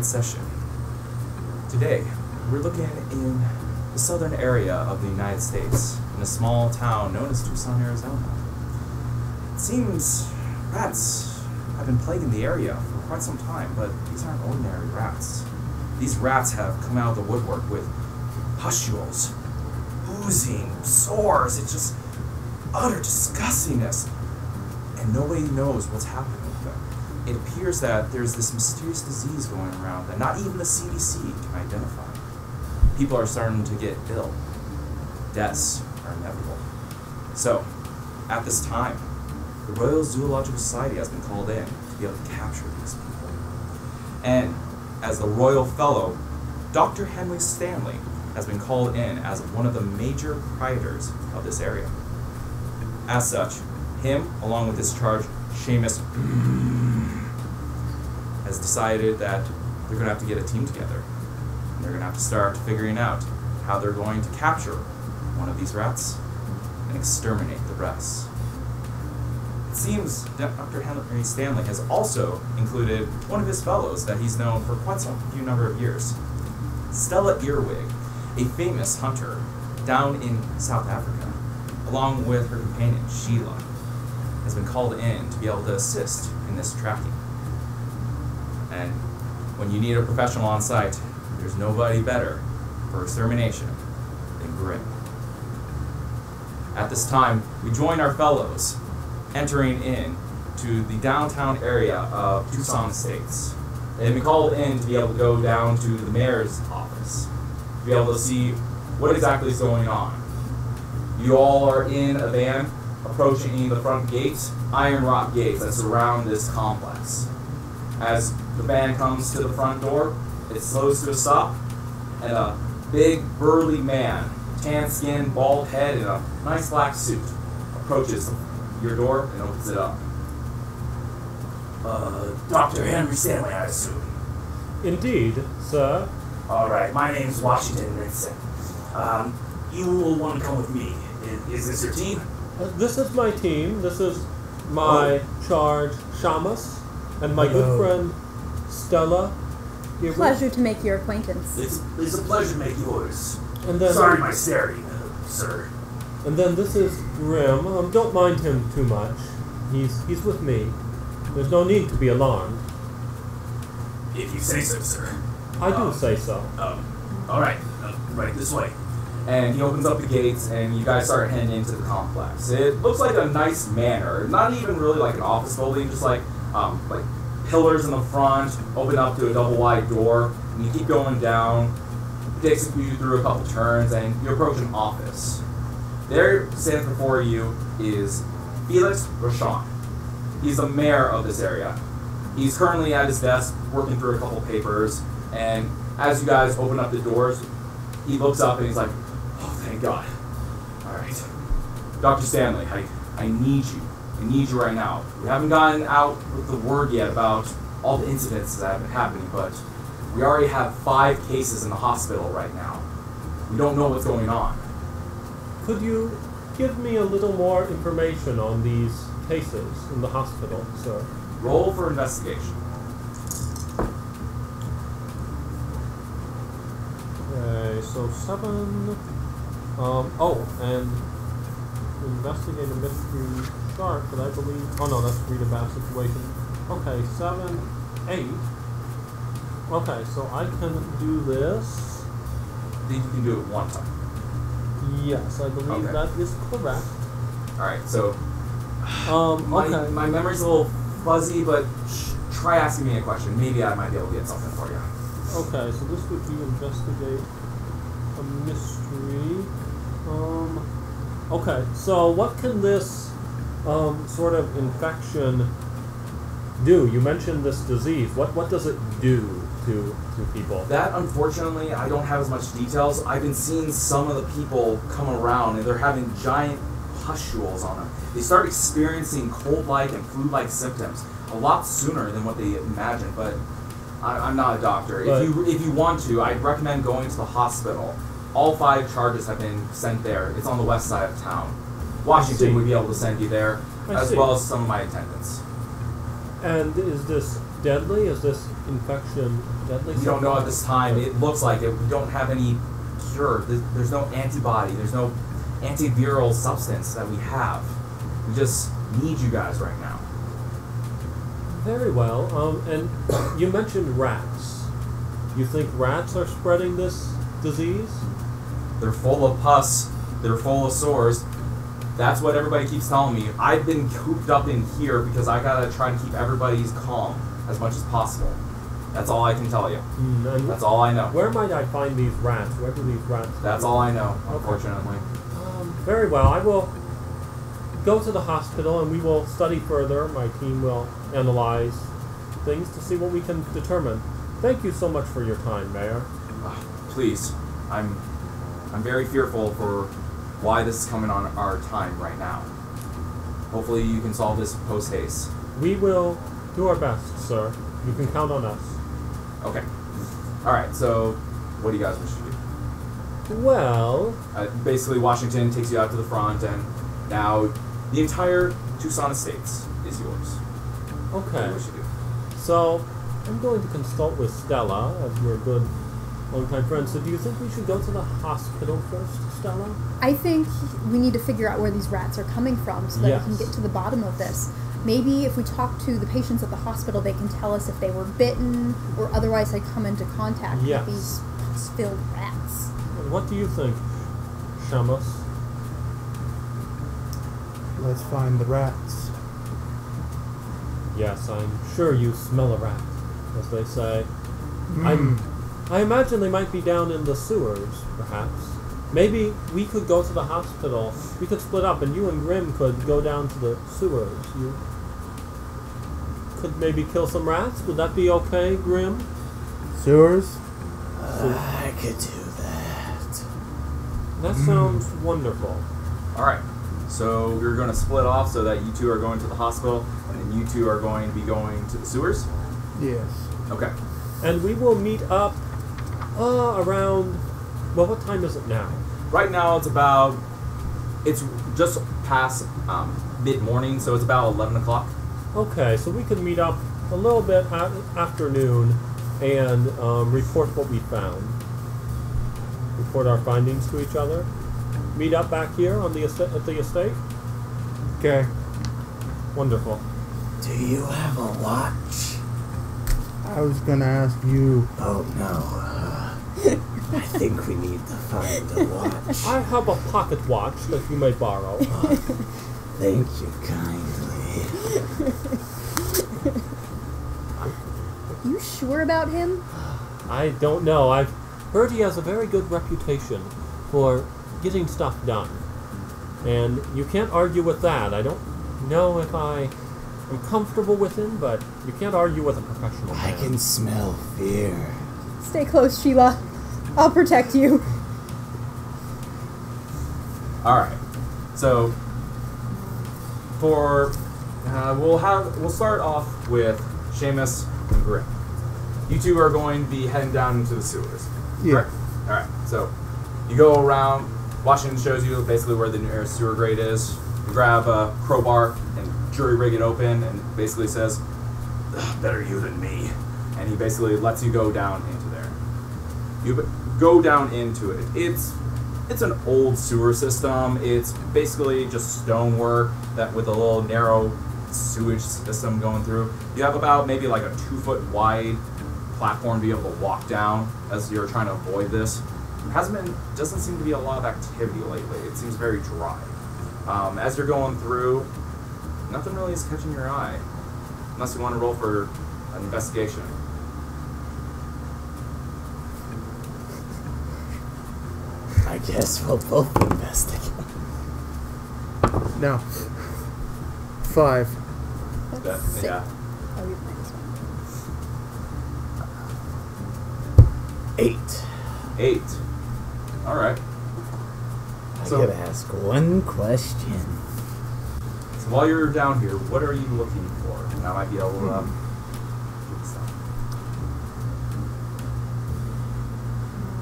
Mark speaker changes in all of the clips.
Speaker 1: tonight's session. Today, we're looking in the southern area of the United States, in a small town known as Tucson, Arizona. It seems rats have been plaguing the area for quite some time, but these aren't ordinary rats. These rats have come out of the woodwork with pustules, oozing, sores. It's just utter disgustingness. And nobody knows what's happening with them. It appears that there's this mysterious disease going around that not even the CDC can identify. People are starting to get ill. Deaths are inevitable. So, at this time, the Royal Zoological Society has been called in to be able to capture these people. And as the Royal Fellow, Dr. Henry Stanley has been called in as one of the major proprietors of this area. As such, him, along with his charge, Seamus, has decided that they're going to have to get a team together. And they're going to have to start figuring out how they're going to capture one of these rats and exterminate the rest. It seems that Dr. Henry Stanley has also included one of his fellows that he's known for quite some few number of years. Stella Earwig, a famous hunter down in South Africa, along with her companion Sheila, has been called in to be able to assist in this tracking. And when you need a professional on site, there's nobody better for extermination than Grim. At this time, we join our fellows entering in to the downtown area of Tucson Estates. They've been called in to be able to go down to the mayor's office, to be able to see what exactly is going on. You all are in a van approaching the front gates, iron rock gates that surround this complex. As the van comes to the front door, it slows to a stop, and a big burly man, tan skin, bald head, and a nice black suit approaches your door and opens it up.
Speaker 2: Dr. Henry Stanley, I assume.
Speaker 3: Indeed, sir.
Speaker 2: Alright, my name's Washington Vincent. You will want to come with me. Is this your team?
Speaker 3: This is my team. This is my charge, Shamus, and my good friend, Stella.
Speaker 4: Pleasure to make your acquaintance.
Speaker 2: It's a pleasure to make yours.
Speaker 3: And then,
Speaker 2: sorry my staring, sir.
Speaker 3: And then this is Grim. Don't mind him too much. He's with me. There's no need to be alarmed.
Speaker 2: If you say so, sir.
Speaker 3: I do say so.
Speaker 2: Alright, right this way.
Speaker 1: And he opens up the gates, and you guys start heading into the complex. It looks like a nice manor, not even really like an office building, just like pillars in the front, open up to a double wide door, and you keep going down. It takes you through a couple turns, and you approach an office. There, standing before you, is Felix Rochon. He's the mayor of this area. He's currently at his desk, working through a couple papers, and as you guys open up the doors, he looks up and he's like, "Oh, thank God. All right. Dr. Stanley, I need you. I need you right now. We haven't gotten out with the word yet about all the incidents that have been happening, but we already have 5 cases in the hospital right now. We don't know what's going on."
Speaker 3: Could you give me a little more information on these cases in the hospital, sir?
Speaker 1: Roll for investigation.
Speaker 3: Okay, so 7. And investigate a mystery shark, but I believe. Oh no, that's read a bad situation. Okay, 7, 8. Okay, so I can do this.
Speaker 1: I think you can do it one time.
Speaker 3: Yes, I believe
Speaker 1: Okay.
Speaker 3: that is correct.
Speaker 1: Alright, so
Speaker 3: Okay.
Speaker 1: my memory's a little fuzzy, but try asking me a question. Maybe I might be able to get something for you.
Speaker 3: Okay, so this would be investigate a mystery. Okay, so what can this sort of infection do? You mentioned this disease. What does it do to people?
Speaker 1: That, unfortunately, I don't have as much details. I've been seeing some of the people come around, and they're having giant pustules on them. They start experiencing cold-like and flu-like symptoms a lot sooner than what they imagined, but I'm not a doctor.
Speaker 3: But
Speaker 1: if you want to, I'd recommend going to the hospital. All 5 charges have been sent there. It's on the west side of town. Washington would be able to send you there, as well as some of my attendants.
Speaker 3: And is this deadly? Is this infection deadly?
Speaker 1: We don't know at this time. It looks like it. We don't have any cure. There's no antibody. There's no antiviral substance that we have. We just need you guys right now.
Speaker 3: Very well. And you mentioned rats. You think rats are spreading this disease?
Speaker 1: They're full of pus. They're full of sores. That's what everybody keeps telling me. I've been cooped up in here because I gotta try to keep everybody's calm as much as possible. That's all I can tell you. That's all I know.
Speaker 3: Where might I find these rats? Where do these rats
Speaker 1: That's all I know, unfortunately.
Speaker 3: Very well. I will go to the hospital and we will study further. My team will analyze things to see what we can determine. Thank you so much for your time, Mayor.
Speaker 1: Please, I'm very fearful for why this is coming on our time right now. Hopefully you can solve this post-haste.
Speaker 3: We will do our best, sir. You can count on us.
Speaker 1: Okay. Alright, so what do you guys wish to do?
Speaker 3: Well...
Speaker 1: basically, Washington takes you out to the front, and now the entire Tucson Estates is yours.
Speaker 3: Okay.
Speaker 1: What do you wish to do?
Speaker 3: So, I'm going to consult with Stella, as your good longtime friend. So do you think we should go to the hospital first, Stella?
Speaker 4: I think we need to figure out where these rats are coming from so that we can get to the bottom of this. Maybe if we talk to the patients at the hospital, they can tell us if they were bitten or otherwise had come into contact with these pus-filled rats.
Speaker 3: What do you think, Shamus?
Speaker 5: Let's find the rats.
Speaker 3: Yes, I'm sure you smell a rat, as they say. I imagine they might be down in the sewers, perhaps. Maybe we could go to the hospital. We could split up, and you and Grim could go down to the sewers. You could maybe kill some rats. Would that be okay, Grim?
Speaker 5: Sewers?
Speaker 6: I could do that.
Speaker 3: That sounds wonderful.
Speaker 1: Alright, so we're going to split off so that you two are going to the hospital, and then you two are going to be going to the sewers?
Speaker 5: Yes.
Speaker 1: Okay.
Speaker 3: And we will meet up around... Well, what time is it now?
Speaker 1: Right now it's just past mid-morning, so it's about 11 o'clock.
Speaker 3: Okay, so we can meet up a little bit afternoon and report what we found. Report our findings to each other. Meet up back here on the at the estate.
Speaker 5: Okay.
Speaker 3: Wonderful.
Speaker 6: Do you have a watch?
Speaker 5: I was gonna ask you.
Speaker 6: Oh no. I think we need to find a watch.
Speaker 3: I have a pocket watch that you may borrow.
Speaker 6: Thank you kindly.
Speaker 4: You sure about him?
Speaker 3: I don't know. I've heard he has a very good reputation for getting stuff done. And you can't argue with that. I don't know if I am comfortable with him, but you can't argue with a professional man.
Speaker 6: I can smell fear.
Speaker 4: Stay close, Sheila. I'll protect you.
Speaker 1: Alright, so we'll start off with Seamus and Grim. You two are going to be heading down into the sewers.
Speaker 5: Yeah.
Speaker 1: Alright, so you go around, Washington shows you basically where the nearest sewer grate is. You grab a crowbar and jury rig it open and basically says, better you than me. And he basically lets you go down into there. You go down into it. It's an old sewer system. It's basically just stonework that with a little narrow sewage system going through. You have about maybe like a 2-foot wide platform to be able to walk down as you're trying to avoid this. Doesn't seem to be a lot of activity lately. It seems very dry. As you're going through, nothing really is catching your eye, unless you want to roll for an investigation.
Speaker 6: I guess we'll both investigate.
Speaker 5: No. 5.
Speaker 4: That's 6.
Speaker 1: Yeah.
Speaker 4: Oh, you're playing this one.
Speaker 6: 8.
Speaker 1: 8. All right.
Speaker 6: I
Speaker 1: So-
Speaker 6: gotta ask one question.
Speaker 1: So while you're down here, what are you looking for? And I might be able to get stuff.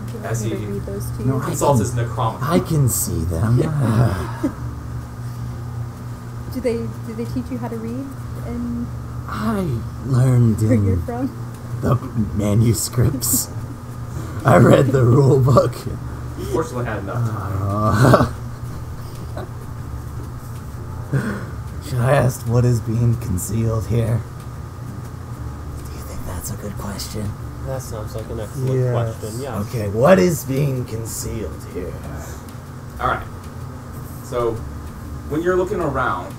Speaker 4: Do you
Speaker 1: As
Speaker 4: want me to
Speaker 1: he-
Speaker 4: read those to you?
Speaker 6: No,
Speaker 1: Consult his necromancy.
Speaker 6: I can see them.
Speaker 4: Do they teach you how to read and
Speaker 6: I learned
Speaker 4: where you're
Speaker 6: in
Speaker 4: from?
Speaker 6: the manuscripts. I read the rule book.
Speaker 1: Fortunately, had enough time.
Speaker 6: Should I ask what is being concealed here? Do you think that's a good question?
Speaker 3: That sounds like an excellent question. Yeah.
Speaker 6: Okay, what is being concealed here?
Speaker 1: Alright. So, when you're looking around,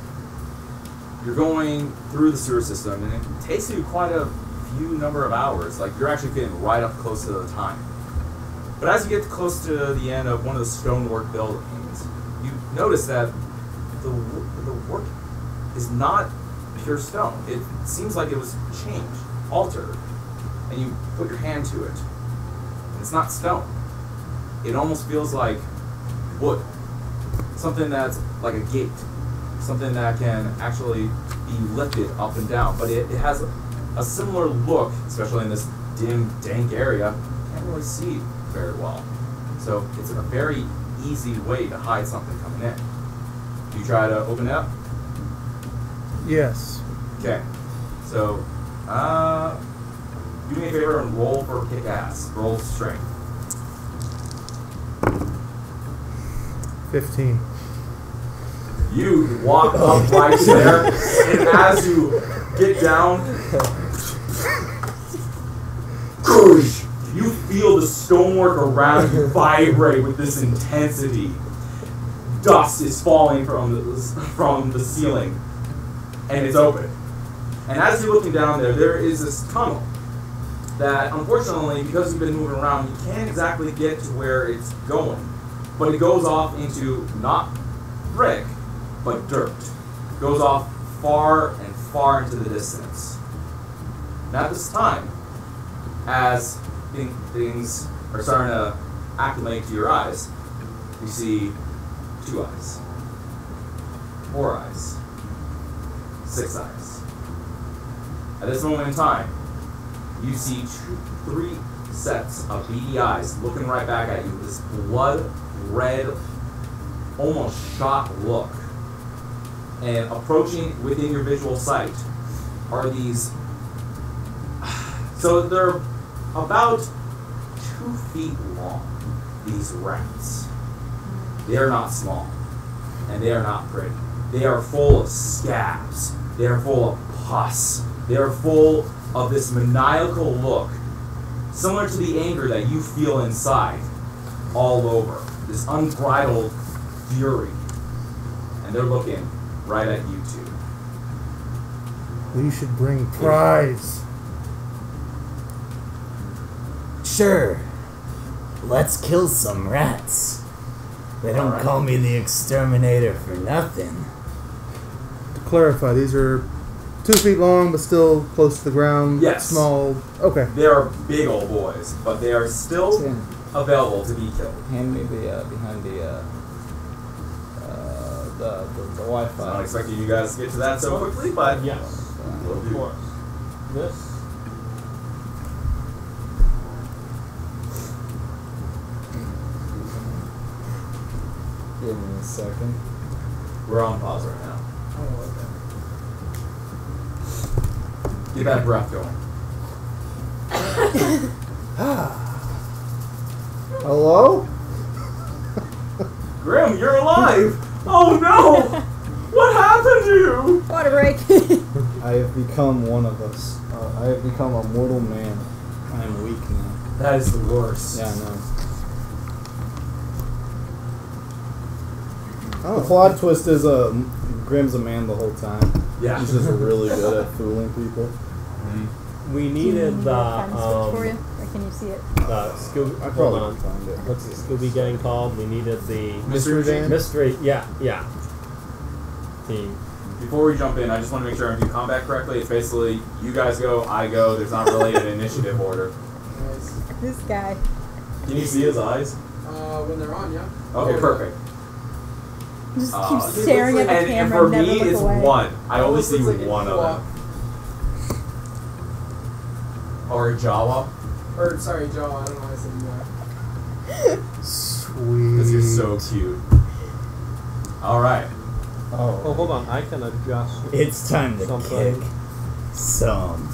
Speaker 1: you're going through the sewer system, and it takes you quite a few number of hours. Like, you're actually getting right up close to the time. But as you get close to the end of one of the stonework buildings, you notice that the work is not pure stone. It seems like it was changed, altered. And you put your hand to it. And it's not stone. It almost feels like wood. Something that's like a gate. Something that can actually be lifted up and down. But it has a similar look, especially in this dim, dank area. You can't really see very well. So it's a very easy way to hide something coming in. Do you try to open it up?
Speaker 5: Yes.
Speaker 1: Okay. So, do me a favor and roll for kick-ass. Roll strength.
Speaker 5: 15.
Speaker 1: You walk up right there, and as you get down, you feel the stonework around you vibrate with this intensity. Dust is falling from the ceiling, and it's open. And as you're looking down there is this tunnel that, unfortunately, because you've been moving around, you can't exactly get to where it's going. But it goes off into not brick, but dirt. It goes off far and far into the distance. And at this time, as things are starting to acclimate to your eyes, you see 2 eyes, 4 eyes, 6 eyes. At this moment in time, you see 3 sets of beady eyes looking right back at you with this blood red, almost shocked look. And approaching within your visual sight are these, so they're about 2 feet long, these rats. They are not small, and they are not pretty. They are full of scabs. They are full of pus. They are full of this maniacal look, similar to the anger that you feel inside, all over. This unbridled fury. And they're looking right at you two.
Speaker 5: We should bring prize.
Speaker 6: Sure. Let's kill some rats. They don't call me the exterminator for nothing.
Speaker 5: To clarify, these are 2 feet long, but still close to the ground.
Speaker 1: Yes.
Speaker 5: Small. Okay.
Speaker 1: They are big old boys, but they are still available to be killed.
Speaker 7: Hand me the behind the Wi-Fi.
Speaker 1: I'm not expecting you guys to get to that so quickly, but
Speaker 3: Yes,
Speaker 1: will
Speaker 3: of
Speaker 1: do.
Speaker 3: course. This.
Speaker 7: Give me a second.
Speaker 1: We're on pause right now.
Speaker 7: Oh, okay.
Speaker 1: Get that breath going.
Speaker 7: Hello?
Speaker 1: Grim, you're alive! Oh no! What happened to you?
Speaker 4: Water break.
Speaker 7: I have become one of us. I have become a mortal man. I am weak now.
Speaker 1: That is the worst.
Speaker 7: Yeah, I know.
Speaker 5: Oh.
Speaker 7: The plot twist is Grim's a man the whole time.
Speaker 1: Yeah.
Speaker 7: He's just really good at fooling people.
Speaker 3: We needed the
Speaker 4: for you, or can you see it?
Speaker 3: Scooby.
Speaker 7: I
Speaker 3: Hold
Speaker 7: probably
Speaker 3: on.
Speaker 7: can find it.
Speaker 3: What's the Scooby Gang called? We needed the
Speaker 1: Mystery Van?
Speaker 3: mystery. Yeah. Team.
Speaker 1: Before we jump in, I just want to make sure I do combat correctly. It's basically you guys go, I go. There's not really an initiative order.
Speaker 8: Nice.
Speaker 4: This guy.
Speaker 1: Can you see his eyes?
Speaker 8: When they're on, yeah.
Speaker 1: Okay, perfect.
Speaker 4: Just keep staring at the
Speaker 1: And
Speaker 4: camera
Speaker 1: for
Speaker 4: and never
Speaker 1: me,
Speaker 4: look
Speaker 1: it's
Speaker 4: away.
Speaker 1: 1. I only see
Speaker 8: Looks like
Speaker 1: one
Speaker 8: a
Speaker 1: of them. Or a Jawa,
Speaker 8: Or, sorry, Joe, I don't know why I said you.
Speaker 5: Sweet.
Speaker 1: because you're so cute. Alright.
Speaker 3: Oh, hold on. I can adjust.
Speaker 6: It's time to
Speaker 3: Something.
Speaker 6: kick some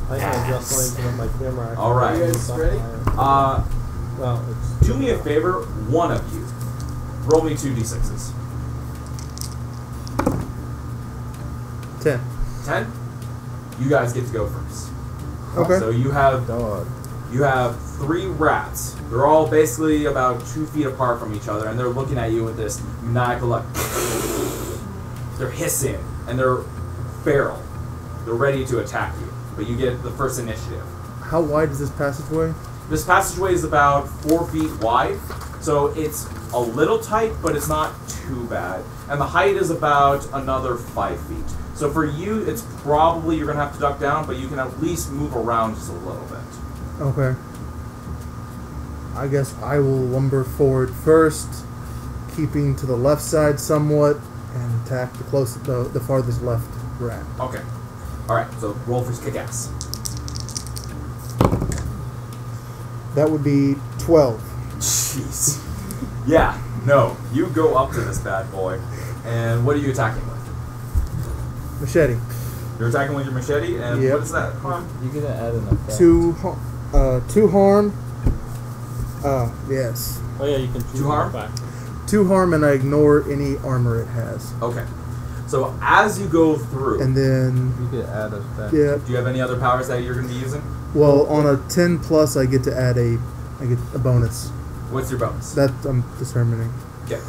Speaker 3: I can adjust lanes so that my camera actually.
Speaker 1: All right.
Speaker 8: You guys ready?
Speaker 3: Well, it's
Speaker 1: Do me a favor, one of you. Roll me 2d6s.
Speaker 5: 10.
Speaker 1: 10? You guys get to go first.
Speaker 5: Okay.
Speaker 1: So you have
Speaker 7: Dog.
Speaker 1: 3 rats. They're all basically about 2 feet apart from each other, and they're looking at you with this maniacal look. They're hissing, and they're feral. They're ready to attack you, but you get the first initiative.
Speaker 5: How wide is this passageway?
Speaker 1: This passageway is about 4 feet wide, so it's a little tight, but it's not too bad. And the height is about another 5 feet. So for you, it's probably you're going to have to duck down, but you can at least move around just a little bit.
Speaker 5: Okay. I guess I will lumber forward first, keeping to the left side somewhat, and attack the farthest left rat.
Speaker 1: Okay. Alright, so roll for kick-ass.
Speaker 5: That would be 12.
Speaker 1: Jeez. Yeah, no. You go up to this bad boy, and what are you attacking with?
Speaker 5: Machete.
Speaker 1: You're attacking with your machete, and
Speaker 5: Yep.
Speaker 1: what is that?
Speaker 7: You gotta add an effect.
Speaker 5: 2 harm. Yes.
Speaker 3: Oh yeah, you can choose
Speaker 1: 2 harm?
Speaker 3: back.
Speaker 5: 2 harm, and I ignore any armor it has.
Speaker 1: Okay. So as you go through,
Speaker 5: And then,
Speaker 7: You could add effect.
Speaker 5: yeah.
Speaker 1: do you have any other powers that you're going to be using?
Speaker 5: Well, on a 10 plus, I get to add a bonus.
Speaker 1: What's your bonus?
Speaker 5: That I'm determining.
Speaker 1: Okay.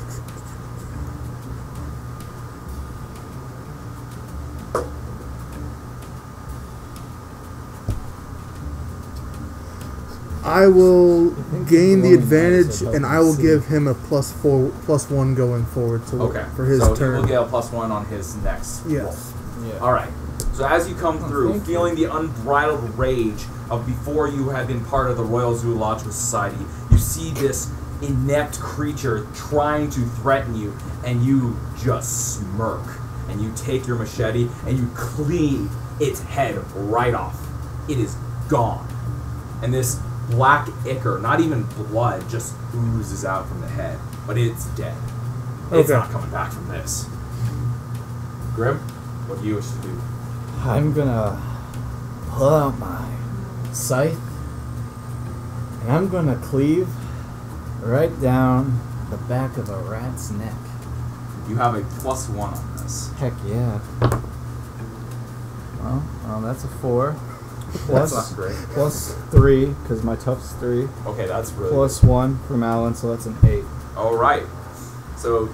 Speaker 5: I will
Speaker 7: think
Speaker 5: gain the
Speaker 7: he's rolling
Speaker 5: advantage,
Speaker 7: nice, so
Speaker 5: and
Speaker 7: help
Speaker 5: I will
Speaker 7: see.
Speaker 5: give him a +1 going forward. So
Speaker 1: Okay.
Speaker 5: for his
Speaker 1: so
Speaker 5: turn.
Speaker 1: he will get a +1 on his next roll.
Speaker 5: Yes.
Speaker 7: Yeah.
Speaker 1: All right. So as you come through,
Speaker 7: thank
Speaker 1: feeling the unbridled rage of before you had been part of the Royal Zoological Society, you see this inept creature trying to threaten you, and you just smirk. And you take your machete and you cleave its head right off. It is gone. And this black ichor, not even blood, just oozes out from the head. But it's dead. It's
Speaker 5: Okay.
Speaker 1: not coming back from this. Grim, what do you wish to do?
Speaker 7: I'm gonna pull out my scythe and I'm gonna cleave right down the back of a rat's neck.
Speaker 1: You have a +1 on this.
Speaker 7: Heck yeah. Well, that's a 4.
Speaker 1: That's
Speaker 7: Plus,
Speaker 1: not great.
Speaker 7: plus 3, because my tough's 3.
Speaker 1: Okay, that's really
Speaker 7: Plus 1 from Alan, so that's an 8.
Speaker 1: All right. So,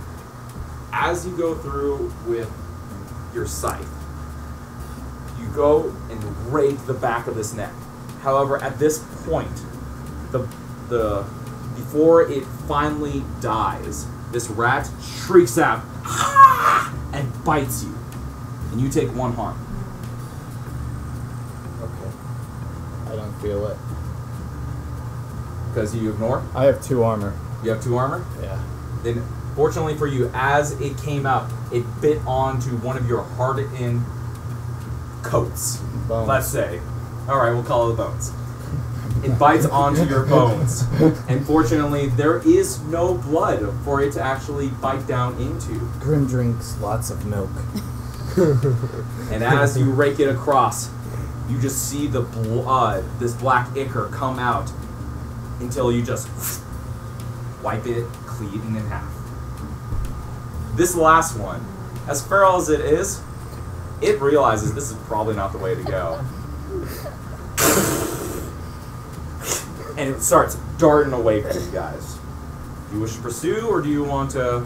Speaker 1: as you go through with your scythe, you go and rake the back of this neck. However, at this point, the before it finally dies, this rat shrieks out "Ah!" and bites you, and you take 1 harm.
Speaker 7: Okay. I don't feel it.
Speaker 1: Because you ignore.
Speaker 7: I have 2 armor.
Speaker 1: You have 2 armor.
Speaker 7: Yeah.
Speaker 1: Then, fortunately for you, as it came out, it bit onto one of your hardened coats.
Speaker 7: Bones.
Speaker 1: Let's say. Alright, we'll call it the bones. It bites onto your bones. And fortunately, there is no blood for it to actually bite down into.
Speaker 7: Grim drinks lots of milk.
Speaker 1: And as you rake it across, you just see the blood, this black ichor, come out until you just wipe it clean in half. This last one, as feral as it is, it realizes this is probably not the way to go. And it starts darting away from you guys. Do you wish to pursue, or do you want to...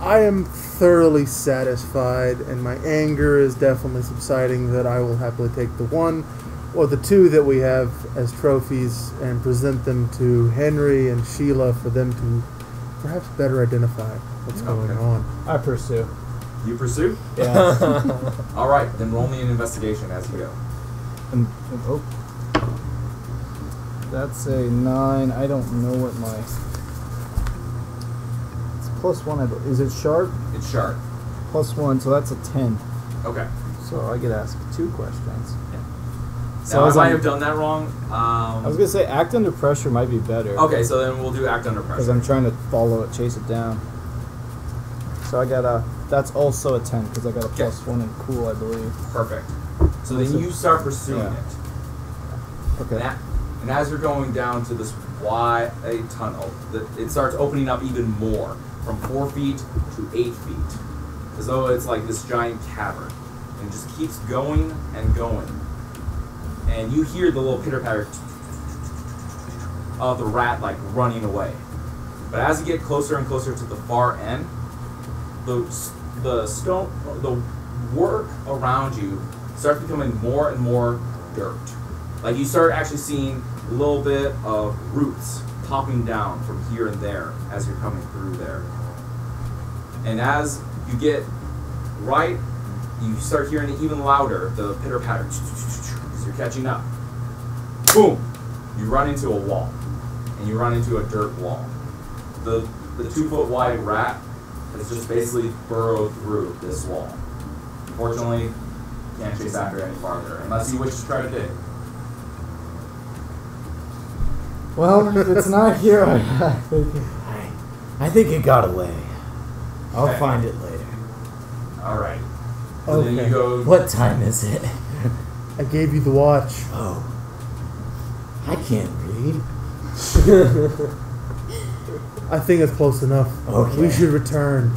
Speaker 5: I am thoroughly satisfied, and my anger is definitely subsiding that I will happily take the 1 or the 2 that we have as trophies and present them to Henry and Sheila for them to perhaps better identify what's going
Speaker 1: Okay.
Speaker 5: on.
Speaker 7: I pursue.
Speaker 1: You pursue?
Speaker 7: Yeah.
Speaker 1: Alright, then roll me an investigation as you go.
Speaker 7: Oh. That's a 9. I don't know what my... It's +1. Is it sharp?
Speaker 1: It's sharp.
Speaker 7: +1, so that's a 10.
Speaker 1: Okay.
Speaker 7: So I get asked 2 questions.
Speaker 1: Now, I
Speaker 7: as
Speaker 1: might
Speaker 7: I'm-
Speaker 1: have done that wrong.
Speaker 7: I was gonna say act under pressure might be better.
Speaker 1: Okay, so then we'll do act under
Speaker 7: Because
Speaker 1: pressure.
Speaker 7: I'm trying to follow it, chase it down. So I got a
Speaker 9: That's also a 10 because I got a +1 in cool, I believe.
Speaker 1: Perfect. So then you start pursuing
Speaker 9: Yeah.
Speaker 1: it.
Speaker 9: Okay.
Speaker 1: And as you're going down to this wide tunnel, it starts opening up even more, from 4 feet to 8 feet, as though it's like this giant cavern, and it just keeps going and going. And you hear the little pitter patter of the rat like running away. But as you get closer and closer to the far end, the work around you starts becoming more and more dirt. Like you start actually seeing a little bit of roots popping down from here and there as you're coming through there. And as you get right, you start hearing it even louder, the pitter patter, as you're catching up. Boom! You run into a wall, and you run into a dirt wall. The 2-foot wide rat has just basically burrowed through this wall. Unfortunately, you can't chase after it any farther, unless you wish to try to dig.
Speaker 7: Well, if it's not here, I think it got away. I'll
Speaker 1: Okay.
Speaker 7: find it later.
Speaker 1: Alright. So then you go...
Speaker 7: What time is it?
Speaker 5: I gave you the watch.
Speaker 7: Oh. I can't read.
Speaker 5: I think it's close enough.
Speaker 7: Okay.
Speaker 5: We should return.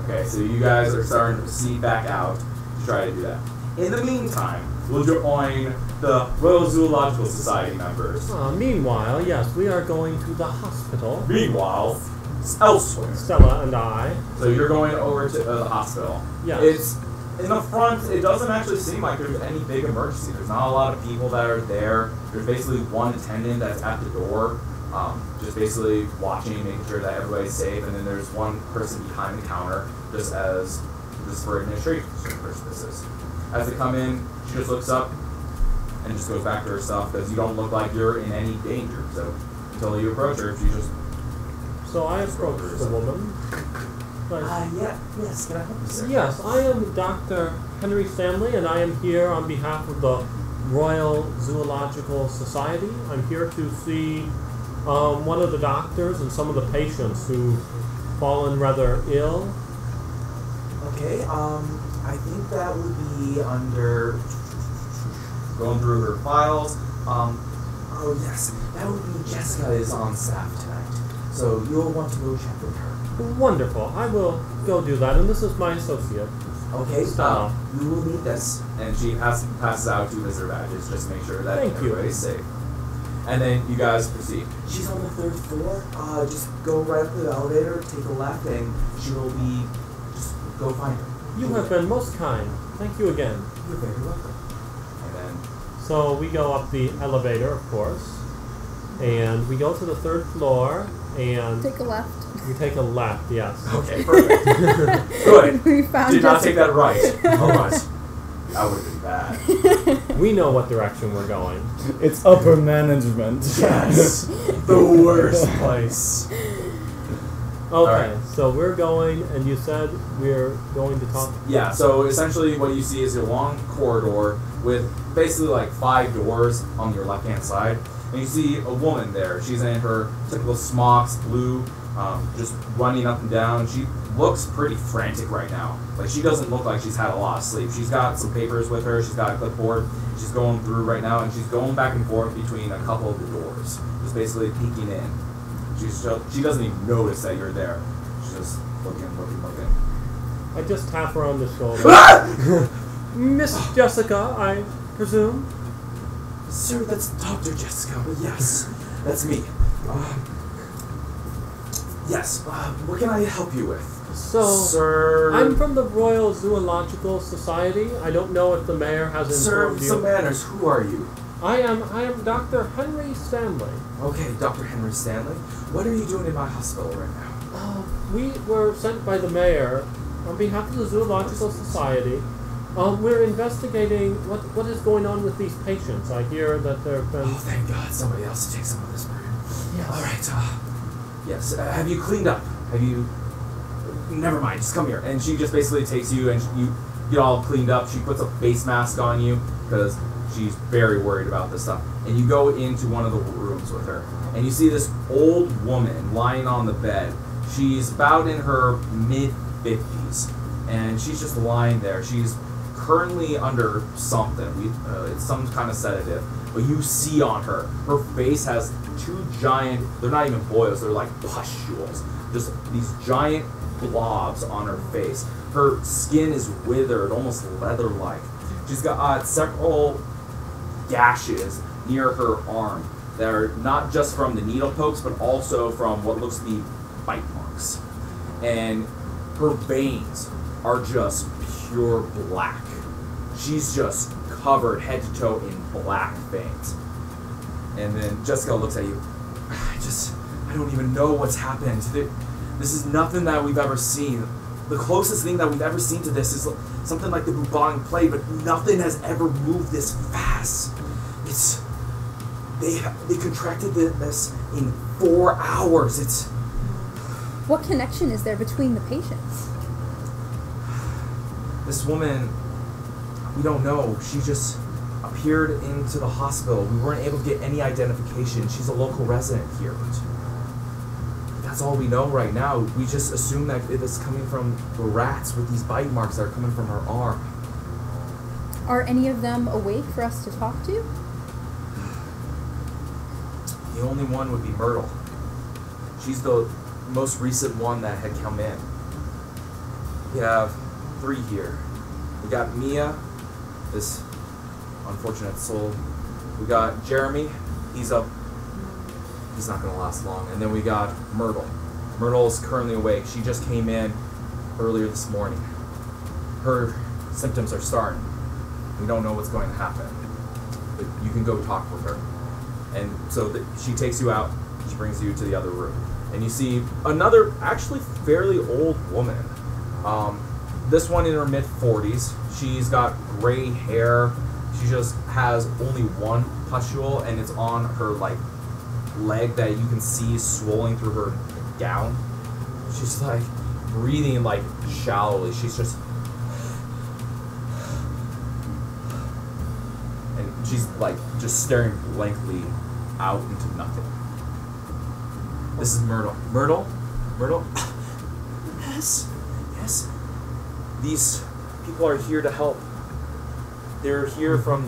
Speaker 1: Okay, so you guys are starting to proceed back out to try to do that. In the meantime, we'll join the Royal Zoological Society members.
Speaker 3: Meanwhile, yes, we are going to the hospital.
Speaker 1: Meanwhile, elsewhere.
Speaker 3: Stella and I.
Speaker 1: So you're going over to the hospital.
Speaker 3: Yes.
Speaker 1: It's in the front. It doesn't actually seem like there's any big emergency. There's not a lot of people that are there. There's basically one attendant that's at the door, just basically watching, making sure that everybody's safe. And then there's one person behind the counter, just as this for administration purposes. As they come in, she just looks up and just goes back to her stuff because you don't look like you're in any danger. So until you approach her, she just...
Speaker 3: So I approach the woman.
Speaker 1: Yes, can I help you, sir?
Speaker 3: Yes, I am Dr. Henry Stanley, and I am here on behalf of the Royal Zoological Society. I'm here to see one of the doctors and some of the patients who've fallen rather ill.
Speaker 1: Okay, I think that would be under going through her files. Oh yes, that would be Jessica is on staff tonight, so you'll want to go check with her.
Speaker 3: Wonderful. I will go do that, and this is my associate.
Speaker 1: Okay,
Speaker 3: Stella.
Speaker 1: You will need this, and she passes out 2 visitor badges just to make sure that
Speaker 3: Thank you.
Speaker 1: everybody's safe. And then you guys proceed. She's on the 3rd floor. Just go right up the elevator, take a left, and she will be. Just go find her.
Speaker 3: You have been most kind. Thank you again.
Speaker 1: You're very welcome. And then.
Speaker 3: So we go up the elevator, of course, and we go to the 3rd floor, and
Speaker 4: Take a left.
Speaker 3: we take a left, yes.
Speaker 1: Okay, perfect. Good.
Speaker 4: We found
Speaker 1: Did not
Speaker 4: Jessica.
Speaker 1: take that right. Oh my. That would have been bad.
Speaker 3: We know what direction we're going.
Speaker 9: It's upper management.
Speaker 1: Yes. The worst place.
Speaker 3: Okay,
Speaker 1: Alright.
Speaker 3: so we're going, and you said we're going to talk.
Speaker 1: Yeah, so essentially what you see is a long corridor with basically like 5 doors on your left-hand side. And you see a woman there. She's in her typical smocks, blue, just running up and down. She looks pretty frantic right now. Like, she doesn't look like she's had a lot of sleep. She's got some papers with her. She's got a clipboard. She's going through right now, and she's going back and forth between a couple of the doors, just basically peeking in. She doesn't even notice that you're there. She's just looking.
Speaker 3: I just tap her on the shoulder. Miss Jessica, I presume?
Speaker 1: Sir, that's Dr. Jessica, but yes, that's me. Yes, what can I help you with?
Speaker 3: So,
Speaker 1: Sir...
Speaker 3: I'm from the Royal Zoological Society. I don't know if the mayor has
Speaker 1: Sir,
Speaker 3: informed you.
Speaker 1: some manners, who are you?
Speaker 3: I am Dr. Henry Stanley.
Speaker 1: Okay, Dr. Henry Stanley. What are you doing in my hospital right now?
Speaker 3: We were sent by the mayor on behalf of the Zoological Society. We're investigating what is going on with these patients. I hear that there have been...
Speaker 1: Oh, thank God, somebody else to take some of this burden.
Speaker 3: Yes.
Speaker 1: Alright, yes, have you cleaned up? Have you... Never mind, just come here. And she just basically takes you and you get all cleaned up. She puts a face mask on you because she's very worried about this stuff. And you go into one of the rooms with her. And you see this old woman lying on the bed. She's about in her 50s, and she's just lying there. She's currently under something. It's some kind of sedative. But you see on her face has two giant, they're not even boils, they're like pustules. Just these giant blobs on her face. Her skin is withered, almost leather-like. She's got several gashes near her arm that are not just from the needle pokes, but also from what looks to be bite marks. And her veins are just pure black. She's just covered head to toe in black veins. And then Jessica looks at you. I don't even know what's happened. This is nothing that we've ever seen. The closest thing that we've ever seen to this is something like the bubonic plague, but nothing has ever moved this fast. They contracted this in 4 hours.
Speaker 4: What connection is there between the patients?
Speaker 1: This woman, we don't know. She just appeared into the hospital. We weren't able to get any identification. She's a local resident here. But that's all we know right now. We just assume that it is coming from the rats with these bite marks that are coming from her arm.
Speaker 4: Are any of them awake for us to talk to?
Speaker 1: The only one would be Myrtle. She's the most recent one that had come in. We have 3 here. We got Mia, this unfortunate soul. We got Jeremy, he's up. He's not going to last long. And then we got Myrtle. Myrtle is currently awake. She just came in earlier this morning. Her symptoms are starting. We don't know what's going to happen. But you can go talk with her. And so she takes you out. She brings you to the other room. And you see another, actually fairly old woman. This one in her mid-40s. She's got gray hair. She just has only one pustule, and it's on her leg that you can see swelling through her gown. She's breathing shallowly. She's just, and she's just staring blankly out into nothing. This is Myrtle. Myrtle? Yes. These people are here to help. They're here from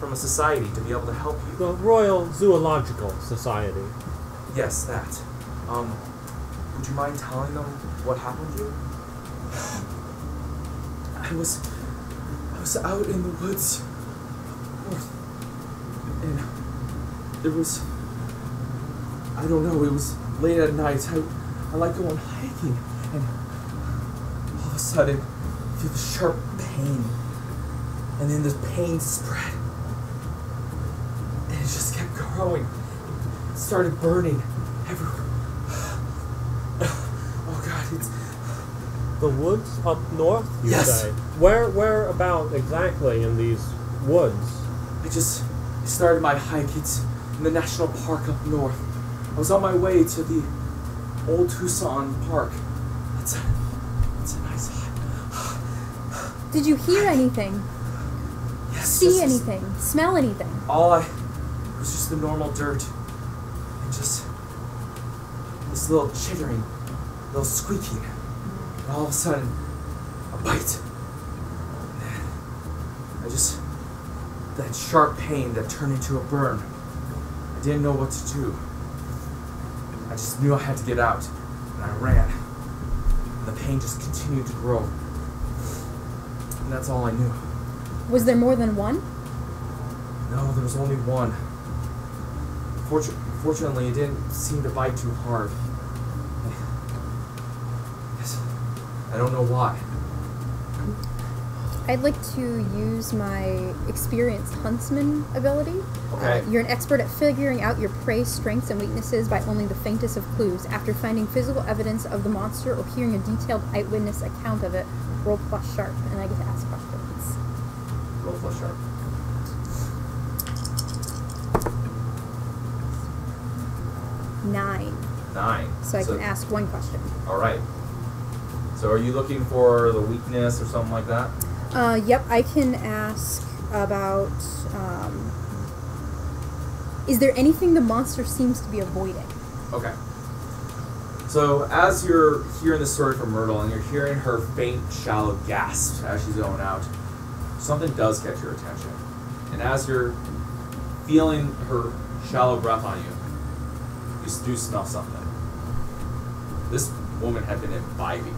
Speaker 1: a society to be able to help you.
Speaker 3: The Royal Zoological Society.
Speaker 1: Yes, that. Would you mind telling them what happened to you? I was out in the woods and there was, I don't know, it was late at night. I like going hiking, and all of a sudden I feel this sharp pain, and then this pain spread. It just kept growing. It started burning everywhere. Oh God, it's...
Speaker 3: The woods up north, you
Speaker 1: Yes.
Speaker 3: say? Where about exactly in these woods?
Speaker 1: I started my hike. It's in the national park up north. I was on my way to the old Tucson park. It's a nice hike.
Speaker 4: Did you hear anything?
Speaker 1: Yes.
Speaker 4: See anything? Smell anything?
Speaker 1: It was just the normal dirt. And just this little chittering, little squeaking. And all of a sudden, a bite. And that sharp pain that turned into a burn. I didn't know what to do. I just knew I had to get out. And I ran. And the pain just continued to grow. And that's all I knew.
Speaker 4: Was there more than one?
Speaker 1: No, there was only one. Fortunately, it didn't seem to bite too hard. I don't know why.
Speaker 4: I'd like to use my experienced huntsman ability.
Speaker 1: Okay.
Speaker 4: You're an expert at figuring out your prey's strengths and weaknesses by only the faintest of clues. After finding physical evidence of the monster or hearing a detailed eyewitness account of it, roll plus sharp, and I get to ask questions.
Speaker 1: Roll plus sharp.
Speaker 4: 9.
Speaker 1: 9.
Speaker 4: So I can ask one question.
Speaker 1: All right. So are you looking for the weakness or something like that?
Speaker 4: Yep, I can ask about, is there anything the monster seems to be avoiding?
Speaker 1: Okay. So as you're hearing the story from Myrtle and you're hearing her faint, shallow gasp as she's going out, something does catch your attention. And as you're feeling her shallow breath on you, you do smell something. This woman had been imbibing.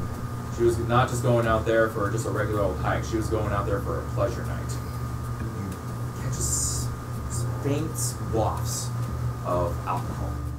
Speaker 1: She was not just going out there for just a regular old hike, she was going out there for a pleasure night. You catch just faint wafts of alcohol.